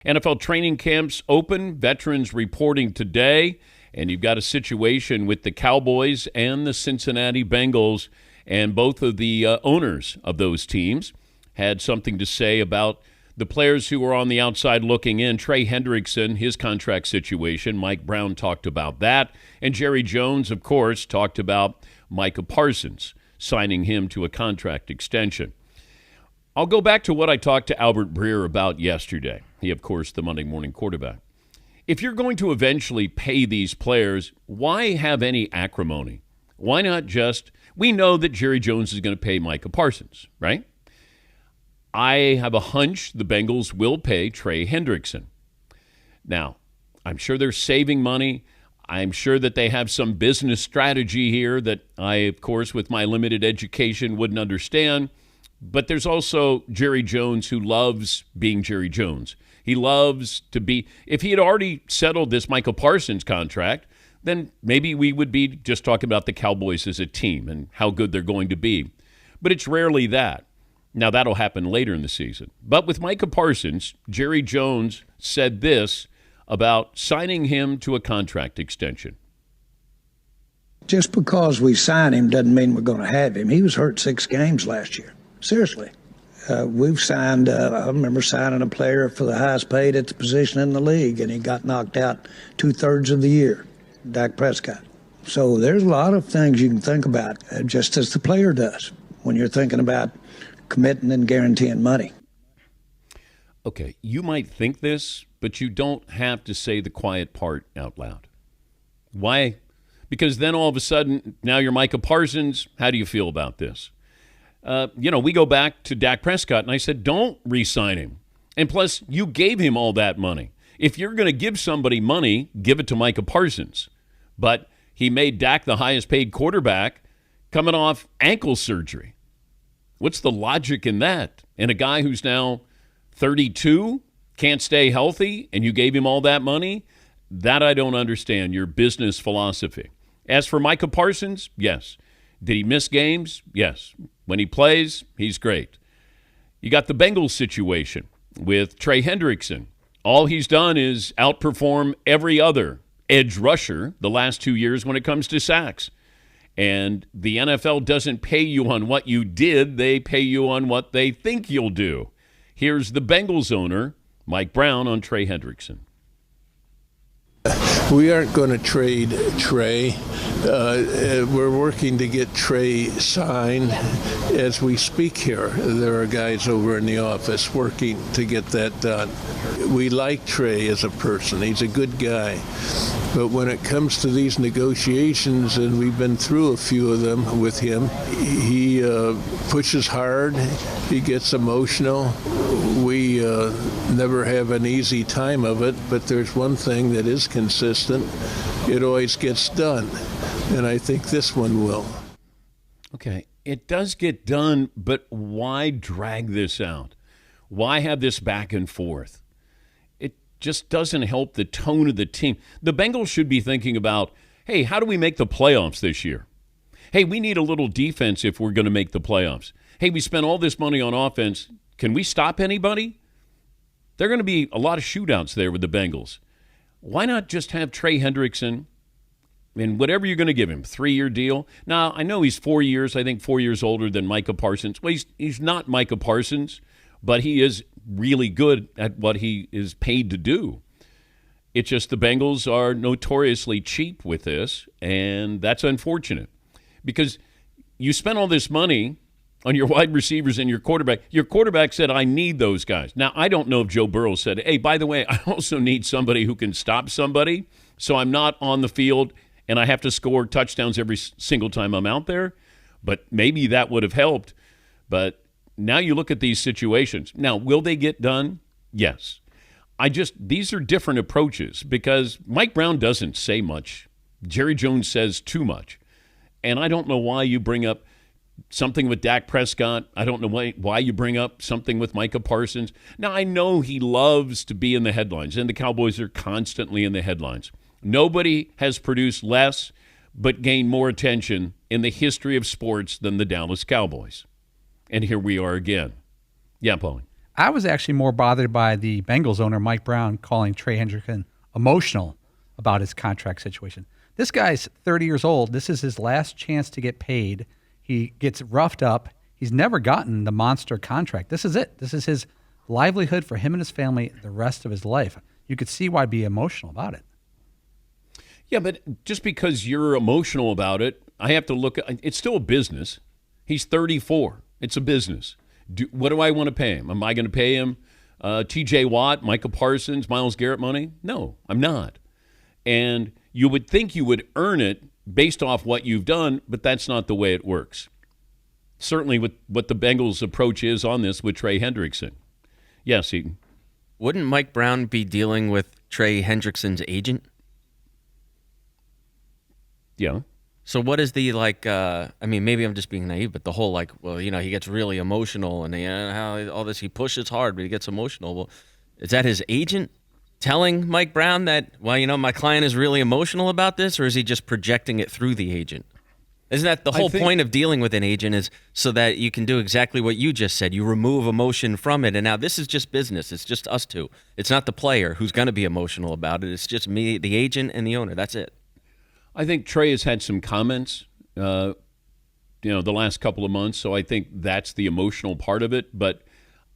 NFL training camps open, veterans reporting today, and you've got a situation with the Cowboys and the Cincinnati Bengals, and both of the owners of those teams had something to say about the players who were on the outside looking in. Trey Hendrickson, his contract situation, Mike Brown talked about that, and Jerry Jones, of course, talked about Micah Parsons, signing him to a contract extension. I'll go back to what I talked to Albert Breer about yesterday. He, of course, the Monday morning quarterback. If you're going to eventually pay these players, why have any acrimony? Why not just, we know that Jerry Jones is going to pay Micah Parsons, right? I have a hunch the Bengals will pay Trey Hendrickson. Now, I'm sure they're saving money. I'm sure that they have some business strategy here that I, of course, with my limited education, wouldn't understand. But there's also Jerry Jones, who loves being Jerry Jones. He loves to be, if he had already settled this Micah Parsons contract, then maybe we would be just talking about the Cowboys as a team and how good they're going to be. But it's rarely that. Now, that'll happen later in the season. But with Micah Parsons, Jerry Jones said this about signing him to a contract extension. Just because we sign him doesn't mean we're going to have him. He was hurt 6 games last year. Seriously. We've signed, I remember signing a player for the highest paid at the position in the league, and he got knocked out 2/3 of the year, Dak Prescott. So there's a lot of things you can think about, just as the player does, when you're thinking about committing and guaranteeing money. Okay, you might think this, but you don't have to say the quiet part out loud. Why? Because then all of a sudden, now you're Micah Parsons. How do you feel about this? We go back to Dak Prescott, and I said, don't re-sign him. And plus, you gave him all that money. If you're going to give somebody money, give it to Micah Parsons. But he made Dak the highest-paid quarterback coming off ankle surgery. What's the logic in that? And a guy who's now 32 can't stay healthy, and you gave him all that money? That I don't understand, your business philosophy. As for Micah Parsons, yes. Did he miss games? Yes. When he plays, he's great. You got the Bengals situation with Trey Hendrickson. All he's done is outperform every other edge rusher the last 2 years when it comes to sacks. And the NFL doesn't pay you on what you did. They pay you on what they think you'll do. Here's the Bengals owner, Mike Brown, on Trey Hendrickson. We aren't going to trade Trey. We're working to get Trey signed as we speak here. There are guys over in the office working to get that done. We like Trey as a person. He's a good guy. But when it comes to these negotiations, and we've been through a few of them with him, he pushes hard. He gets emotional. We never have an easy time of it, but there's one thing that is consistent. It always gets done, and I think this one will. Okay, it does get done, but why drag this out? Why have this back and forth? It just doesn't help the tone of the team. The Bengals should be thinking about, hey, how do we make the playoffs this year? Hey, we need a little defense if we're going to make the playoffs. Hey, we spent all this money on offense. Can we stop anybody? There are going to be a lot of shootouts there with the Bengals. Why not just have Trey Hendrickson and whatever you're going to give him, 3-year deal? Now, I know he's 4 years, I think 4 years older than Micah Parsons. Well, he's not Micah Parsons, but he is really good at what he is paid to do. It's just the Bengals are notoriously cheap with this, and that's unfortunate because you spent all this money on your wide receivers and your quarterback. Your quarterback said, I need those guys. Now, I don't know if Joe Burrow said, hey, by the way, I also need somebody who can stop somebody, so I'm not on the field and I have to score touchdowns every single time I'm out there. But maybe that would have helped. But now you look at these situations. Now, will they get done? Yes. These are different approaches because Mike Brown doesn't say much. Jerry Jones says too much. And I don't know why you bring up something with Dak Prescott. I don't know why you bring up something with Micah Parsons. Now, I know he loves to be in the headlines, and the Cowboys are constantly in the headlines. Nobody has produced less but gained more attention in the history of sports than the Dallas Cowboys. And here we are again. Yeah, Paulie. I was actually more bothered by the Bengals owner, Mike Brown, calling Trey Hendrickson emotional about his contract situation. This guy's 30 years old. This is his last chance to get paid. He gets roughed up. He's never gotten the monster contract. This is it. This is his livelihood for him and his family the rest of his life. You could see why I'd be emotional about it. Yeah, but just because you're emotional about it, I have to look at it's still a business. He's 34. It's a business. What do I want to pay him? Am I going to pay him T.J. Watt, Micah Parsons, Myles Garrett money? No, I'm not. And you would think you would earn it based off what you've done, but that's not the way it works. Certainly with what the Bengals' approach is on this with Trey Hendrickson. Yes, Eaton. Wouldn't Mike Brown be dealing with Trey Hendrickson's agent? Yeah. So what is the, maybe I'm just being naive, but the whole, he gets really emotional and how all this, he pushes hard, but he gets emotional. Well, is that his agent telling Mike Brown that, my client is really emotional about this, or is he just projecting it through the agent? Isn't that the whole point of dealing with an agent, is so that you can do exactly what you just said? You remove emotion from it, and now this is just business. It's just us two. It's not the player who's going to be emotional about it. It's just me, the agent, and the owner. That's it. I think Trey has had some comments, the last couple of months, so I think that's the emotional part of it, but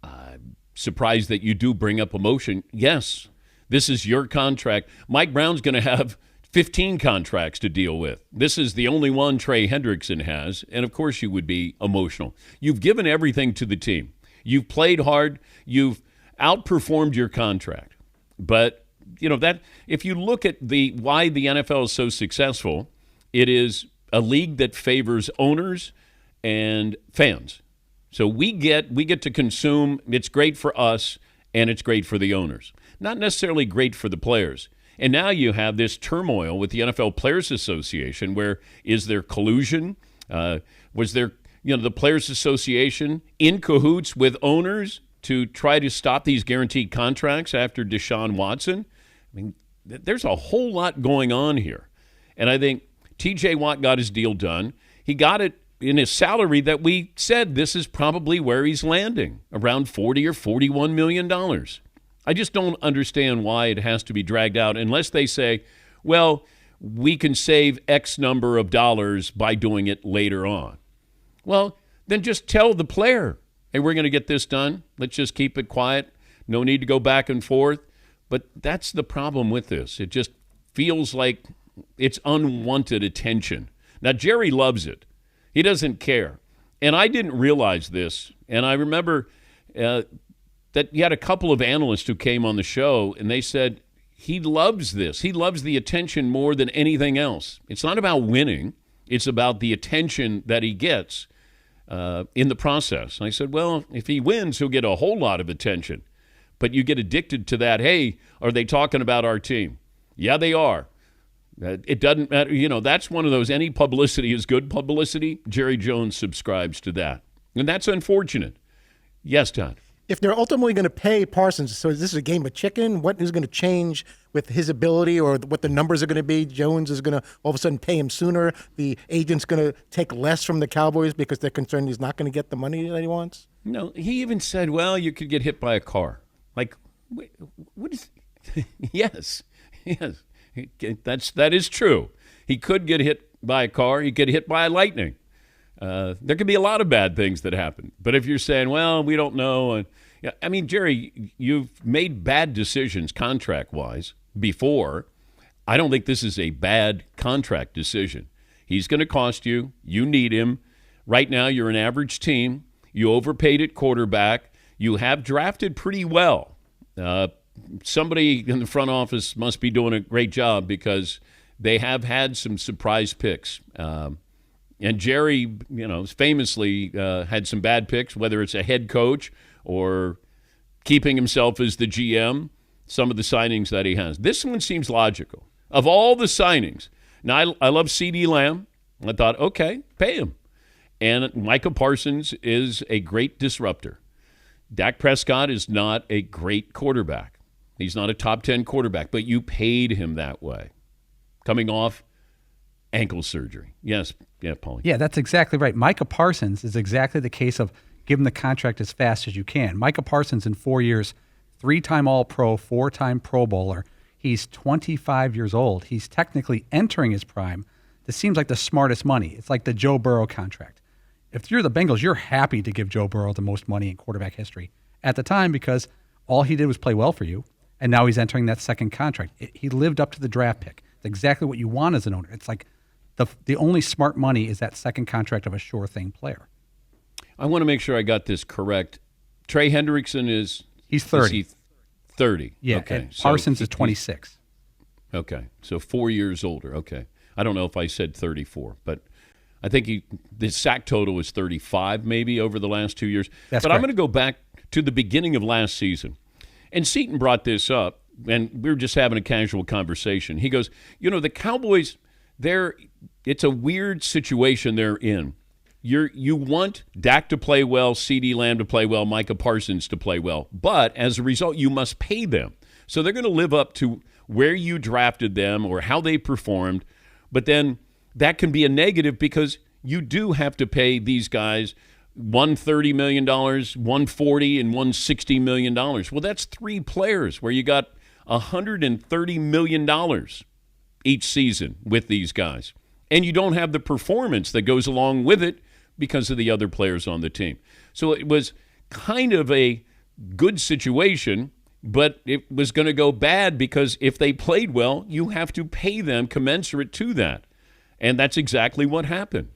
I'm surprised that you do bring up emotion. Yes, this is your contract. Mike Brown's going to have 15 contracts to deal with. This is the only one Trey Hendrickson has, and of course you would be emotional. You've given everything to the team. You've played hard. You've outperformed your contract. But, that if you look at why the NFL is so successful, it is a league that favors owners and fans. So we get to consume. It's great for us, and it's great for the owners. Not necessarily great for the players. And now you have this turmoil with the NFL Players Association, where is there collusion? Was there, the Players Association in cahoots with owners to try to stop these guaranteed contracts after Deshaun Watson? I mean, there's a whole lot going on here. And I think T.J. Watt got his deal done. He got it in his salary that we said this is probably where he's landing, around $40 or $41 million. I just don't understand why it has to be dragged out unless they say, well, we can save X number of dollars by doing it later on. Well, then just tell the player, hey, we're going to get this done. Let's just keep it quiet. No need to go back and forth. But that's the problem with this. It just feels like it's unwanted attention. Now, Jerry loves it. He doesn't care. And I didn't realize this. And I remember that you had a couple of analysts who came on the show, and they said he loves this. He loves the attention more than anything else. It's not about winning. It's about the attention that he gets in the process. And I said, well, if he wins, he'll get a whole lot of attention. But you get addicted to that. Hey, are they talking about our team? Yeah, they are. It doesn't matter. That's one of those, any publicity is good publicity. Jerry Jones subscribes to that. And that's unfortunate. Yes, Todd. If they're ultimately going to pay Parsons, so this is a game of chicken, what is going to change with his ability, or what the numbers are going to be? Jones is going to all of a sudden pay him sooner. The agent's going to take less from the Cowboys because they're concerned he's not going to get the money that he wants? No, he even said, well, you could get hit by a car. Like, what is Yes. That is true. He could get hit by a car. He could get hit by lightning. There could be a lot of bad things that happen. But if you're saying, well, we don't know. Jerry, you've made bad decisions contract-wise before. I don't think this is a bad contract decision. He's going to cost you. You need him. Right now, you're an average team. You overpaid at quarterback. You have drafted pretty well. Somebody in the front office must be doing a great job because they have had some surprise picks. And Jerry, famously had some bad picks, whether it's a head coach or keeping himself as the GM, some of the signings that he has. This one seems logical. Of all the signings, now I love CeeDee Lamb. I thought, okay, pay him. And Micah Parsons is a great disruptor. Dak Prescott is not a great quarterback. He's not a top 10 quarterback, but you paid him that way. Coming off ankle surgery. Yes. Yeah, Paulie. Yeah, that's exactly right. Micah Parsons is exactly the case of give him the contract as fast as you can. Micah Parsons in 4 years, 3-time All-Pro, 4-time Pro Bowler. He's 25 years old. He's technically entering his prime. This seems like the smartest money. It's like the Joe Burrow contract. If you're the Bengals, you're happy to give Joe Burrow the most money in quarterback history at the time because all he did was play well for you, and now he's entering that second contract. He lived up to the draft pick. It's exactly what you want as an owner. It's like the only smart money is that second contract of a sure thing player. I want to make sure I got this correct. Trey Hendrickson he's 30. Is he 30? Yeah, okay. Parsons is 26. Okay, so 4 years older. Okay. I don't know if I said 34, but I think the sack total was 35 maybe over the last 2 years. That's but correct. I'm going to go back to the beginning of last season. And Seton brought this up, and we were just having a casual conversation. He goes, the Cowboys, it's a weird situation they're in. You want Dak to play well, CeeDee Lamb to play well, Micah Parsons to play well. But as a result, you must pay them. So they're going to live up to where you drafted them or how they performed. But then that can be a negative because you do have to pay these guys $130 million, $140 and $160 million. Well, that's 3 players where you got $130 million each season with these guys. And you don't have the performance that goes along with it because of the other players on the team. So it was kind of a good situation, but it was going to go bad because if they played well, you have to pay them commensurate to that. And that's exactly what happened.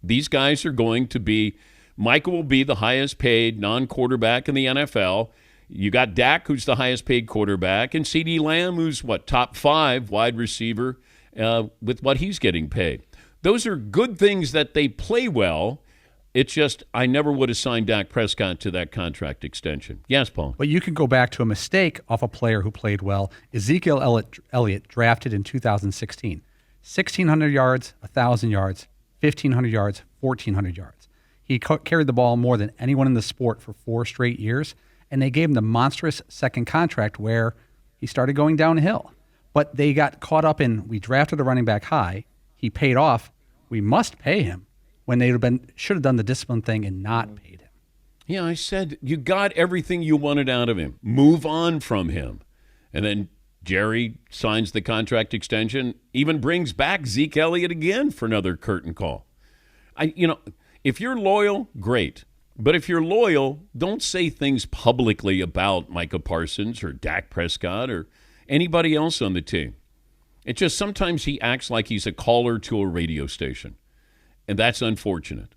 These guys are going to be – Micah will be the highest paid non-quarterback in the NFL. You got Dak, who's the highest paid quarterback, and CeeDee Lamb, who's, top 5 wide receiver with what he's getting paid. Those are good things that they play well. It's just I never would have signed Dak Prescott to that contract extension. Yes, Paul? But you can go back to a mistake off a player who played well. Ezekiel Elliott, drafted in 2016. 1,600 yards, 1,000 yards, 1,500 yards, 1,400 yards. He carried the ball more than anyone in the sport for 4 straight years, and they gave him the monstrous second contract where he started going downhill. But they got caught up in, we drafted a running back high, he paid off, we must pay him, when they should have done the discipline thing and not paid him. Yeah, I said you got everything you wanted out of him. Move on from him. And then Jerry signs the contract extension, even brings back Zeke Elliott again for another curtain call. If you're loyal, great. But if you're loyal, don't say things publicly about Micah Parsons or Dak Prescott or anybody else on the team. It's just sometimes he acts like he's a caller to a radio station, and that's unfortunate.